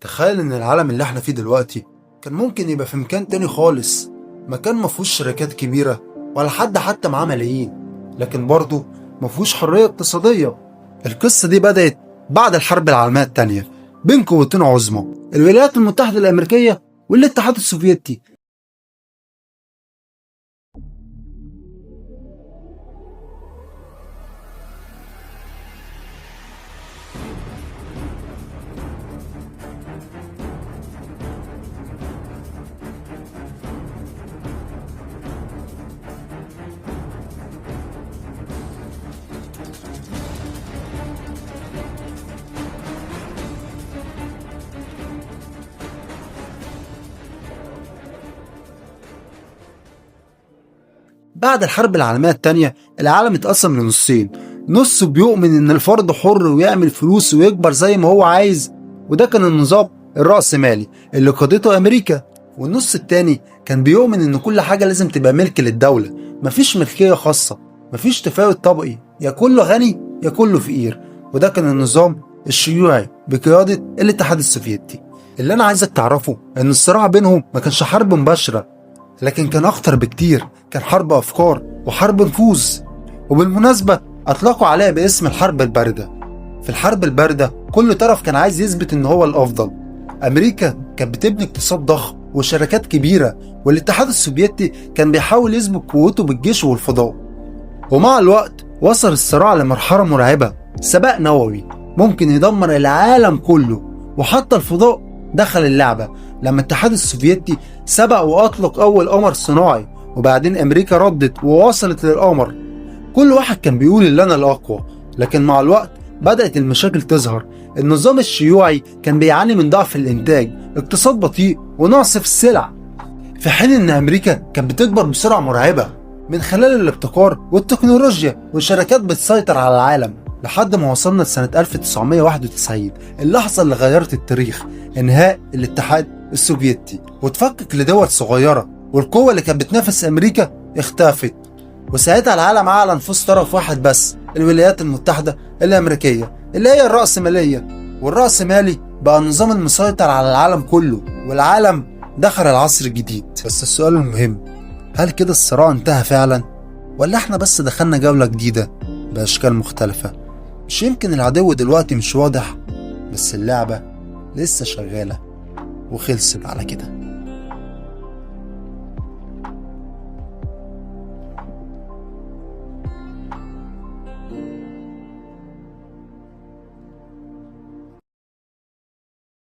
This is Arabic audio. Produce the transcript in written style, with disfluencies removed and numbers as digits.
تخيل ان العالم اللي احنا فيه دلوقتي كان ممكن يبقى في مكان تاني خالص، مكان مفهوش شركات كبيرة ولا حد حتى معاه ملايين، لكن برضه مفهوش حرية اقتصادية. القصة دي بدأت بعد الحرب العالمية التانية بين قوتين عظمى، الولايات المتحدة الأمريكية والاتحاد السوفيتي. بعد الحرب العالمية التانية العالم اتقسم لنصين، نص بيؤمن ان الفرد حر ويعمل فلوس ويكبر زي ما هو عايز، وده كان النظام الرأسمالي اللي قادته أمريكا. والنص التاني كان بيؤمن ان كل حاجة لازم تبقى ملك للدولة، مفيش ملكية خاصة، مفيش تفاوت طبقي، يا كله غني يا كله فقير، وده كان النظام الشيوعي بقيادة الاتحاد السوفيتي. اللي انا عايزك تعرفه ان الصراع بينهم ما كانش حرب مباشرة، لكن كان أخطر بكتير، كان حرب أفكار وحرب نفوذ. وبالمناسبة أطلقوا عليها باسم الحرب الباردة. في الحرب الباردة كل طرف كان عايز يثبت إن هو الأفضل. أمريكا كانت بتبني اقتصاد ضخم وشركات كبيرة، والاتحاد السوفيتي كان بيحاول يثبت قوته بالجيش والفضاء. ومع الوقت وصل الصراع لمرحلة مرعبة، سباق نووي ممكن يدمر العالم كله، وحتى الفضاء دخل اللعبة لما الاتحاد السوفيتي سبق وأطلق أول قمر صناعي، وبعدين أمريكا ردت ووصلت للقمر. كل واحد كان بيقول اللي أنا الأقوى، لكن مع الوقت بدأت المشاكل تظهر. النظام الشيوعي كان بيعاني من ضعف الإنتاج، اقتصاد بطيء، ونقص في السلع، في حين إن أمريكا كانت بتكبر بسرعة مرعبة من خلال الابتكار والتكنولوجيا، والشركات بتسيطر على العالم لحد ما وصلنا لسنة 1991، اللحظة اللي غيرت التاريخ، انهاء الاتحاد السوفيتي وتفكك لدول صغيرة، والقوة اللي كانت بتنافس أمريكا اختفت. وساعتها العالم أعلن فوز طرف واحد بس، الولايات المتحدة الأمريكية، اللي هي الرأسمالية. والرأسمالي بقى النظام المسيطر على العالم كله، والعالم دخل العصر الجديد. بس السؤال المهم، هل كده الصراع انتهى فعلا؟ ولا احنا بس دخلنا جولة جديدة بأشكال مختلفة؟ مش يمكن العدو دلوقتي مش واضح، بس اللعبة لسه شغالة وخلصت على كده.